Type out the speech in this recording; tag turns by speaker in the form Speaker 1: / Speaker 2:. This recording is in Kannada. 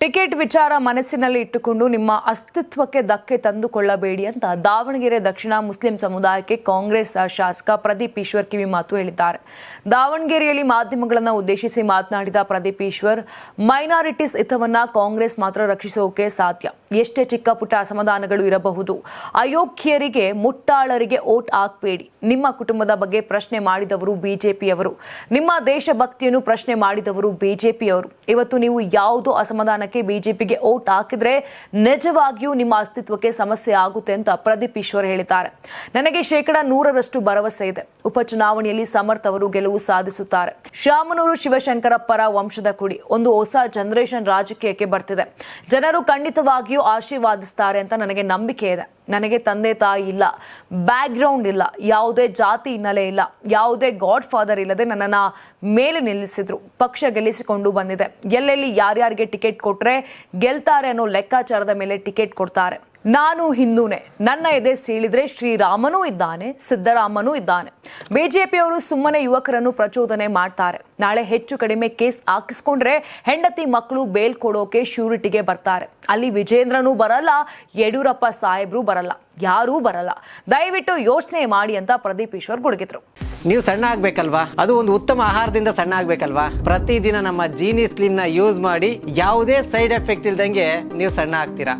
Speaker 1: ಟಿಕೆಟ್ ವಿಚಾರ ಮನಸ್ಸಿನಲ್ಲಿ ಇಟ್ಟುಕೊಂಡು ನಿಮ್ಮ ಅಸ್ತಿತ್ವಕ್ಕೆ ಧಕ್ಕೆ ತಂದುಕೊಳ್ಳಬೇಡಿ ಅಂತ ದಾವಣಗೆರೆ ದಕ್ಷಿಣ ಮುಸ್ಲಿಂ ಸಮುದಾಯಕ್ಕೆ ಕಾಂಗ್ರೆಸ್ ಶಾಸಕ ಪ್ರದೀಪ್ ಈಶ್ವರ್ ಕಿವಿ ಮಾತು ಹೇಳಿದ್ದಾರೆ. ದಾವಣಗೆರೆಯಲ್ಲಿ ಮಾಧ್ಯಮಗಳನ್ನು ಉದ್ದೇಶಿಸಿ ಮಾತನಾಡಿದ ಪ್ರದೀಪ್ ಈಶ್ವರ್, ಮೈನಾರಿಟೀಸ್ ಹಿತವನ್ನ ಕಾಂಗ್ರೆಸ್ ಮಾತ್ರ ರಕ್ಷಿಸೋಕೆ ಸಾಧ್ಯ. ಎಷ್ಟೇ ಚಿಕ್ಕ ಪುಟ್ಟ ಅಸಮಾಧಾನಗಳು ಇರಬಹುದು. ಅಯೋಗ್ಯರಿಗೆ, ಮುಟ್ಟಾಳರಿಗೆ ಓಟ್ ಹಾಕಬೇಡಿ. ನಿಮ್ಮ ಕುಟುಂಬದ ಬಗ್ಗೆ ಪ್ರಶ್ನೆ ಮಾಡಿದವರು ಬಿಜೆಪಿಯವರು, ನಿಮ್ಮ ದೇಶಭಕ್ತಿಯನ್ನು ಪ್ರಶ್ನೆ ಮಾಡಿದವರು ಬಿಜೆಪಿಯವರು. ಇವತ್ತು ನೀವು ಯಾವುದೋ ಅಸಮಾಧಾನ ಬಿಜೆಪಿಗೆ ಓಟ್ ಹಾಕಿದ್ರೆ ನಿಜವಾಗಿಯೂ ನಿಮ್ಮ ಅಸ್ತಿತ್ವಕ್ಕೆ ಸಮಸ್ಯೆ ಆಗುತ್ತೆ ಅಂತ ಪ್ರದೀಪ್ ಈಶ್ವರ್ ಹೇಳಿದ್ದಾರೆ. ನನಗೆ 100% ಭರವಸೆ ಇದೆ. ಉಪಚುನಾವಣೆಯಲ್ಲಿ ಸಮರ್ಥ ಅವರು ಗೆಲುವು ಸಾಧಿಸುತ್ತಾರೆ. ಶಾಮನೂರು ಶಿವಶಂಕರಪ್ಪರ ವಂಶದ ಕುಡಿ ಒಂದು ಹೊಸ ಜನರೇಷನ್ ರಾಜಕೀಯಕ್ಕೆ ಬರ್ತಿದೆ. ಜನರು ಖಂಡಿತವಾಗಿಯೂ ಆಶೀರ್ವಾದಿಸ್ತಾರೆ ಅಂತ ನನಗೆ ನಂಬಿಕೆ ಇದೆ. ನನಗೆ ತಂದೆ ತಾಯಿ ಇಲ್ಲ, ಬ್ಯಾಕ್ ಗ್ರೌಂಡ್ ಇಲ್ಲ, ಯಾವುದೇ ಜಾತಿ ಹಿನ್ನೆಲೆ ಇಲ್ಲ, ಯಾವುದೇ ಗಾಡ್ ಫಾದರ್ ಇಲ್ಲದೆ ನನ್ನನ್ನ ಮೇಲೆ ನಿಲ್ಲಿಸಿದ್ರು. ಪಕ್ಷ ಗೆಲ್ಲಿಸಿಕೊಂಡು ಬಂದಿದೆ. ಎಲ್ಲೆಲ್ಲಿ ಯಾರ್ಯಾರಿಗೆ ಟಿಕೆಟ್ ಕೊಟ್ರೆ ಗೆಲ್ತಾರೆ ಅನ್ನೋ ಲೆಕ್ಕಾಚಾರದ ಮೇಲೆ ಟಿಕೆಟ್ ಕೊಡ್ತಾರೆ. ನಾನು ಹಿಂದೂನೇ. ನನ್ನ ಎದೆ ಸೀಳಿದ್ರೆ ಶ್ರೀರಾಮನೂ ಇದ್ದಾನೆ, ಸಿದ್ದರಾಮನೂ ಇದ್ದಾನೆ. ಬಿಜೆಪಿಯವರು ಸುಮ್ಮನೆ ಯುವಕರನ್ನು ಪ್ರಚೋದನೆ ಮಾಡ್ತಾರೆ. ನಾಳೆ ಹೆಚ್ಚು ಕಡಿಮೆ ಕೇಸ್ ಹಾಕಿಸ್ಕೊಂಡ್ರೆ ಹೆಂಡತಿ ಮಕ್ಕಳು ಬೇಲ್ ಕೊಡೋಕೆ ಶ್ಯೂರಿಟಿಗೆ ಬರ್ತಾರೆ. ಅಲ್ಲಿ ವಿಜೇಂದ್ರನೂ ಬರಲ್ಲ, ಯಡಿಯೂರಪ್ಪ ಸಾಹೇಬ್ರು ಬರಲ್ಲ, ಯಾರೂ ಬರಲ್ಲ. ದಯವಿಟ್ಟು ಯೋಚನೆ ಮಾಡಿ ಅಂತ ಪ್ರದೀಪ್ ಈಶ್ವರ್ ಗುಡುಗಿದ್ರು.
Speaker 2: ನೀವು ಸಣ್ಣ ಆಗ್ಬೇಕಲ್ವಾ? ಅದು ಒಂದು ಉತ್ತಮ ಆಹಾರದಿಂದ ಸಣ್ಣ ಆಗ್ಬೇಕಲ್ವಾ? ಪ್ರತಿದಿನ ನಮ್ಮ ಜೀನಿ ಸ್ಲಿಮ್ ನ ಯೂಸ್ ಮಾಡಿ ಯಾವುದೇ ಸೈಡ್ ಎಫೆಕ್ಟ್ ಇಲ್ದಂಗೆ ನೀವು ಸಣ್ಣ ಆಗ್ತೀರಾ.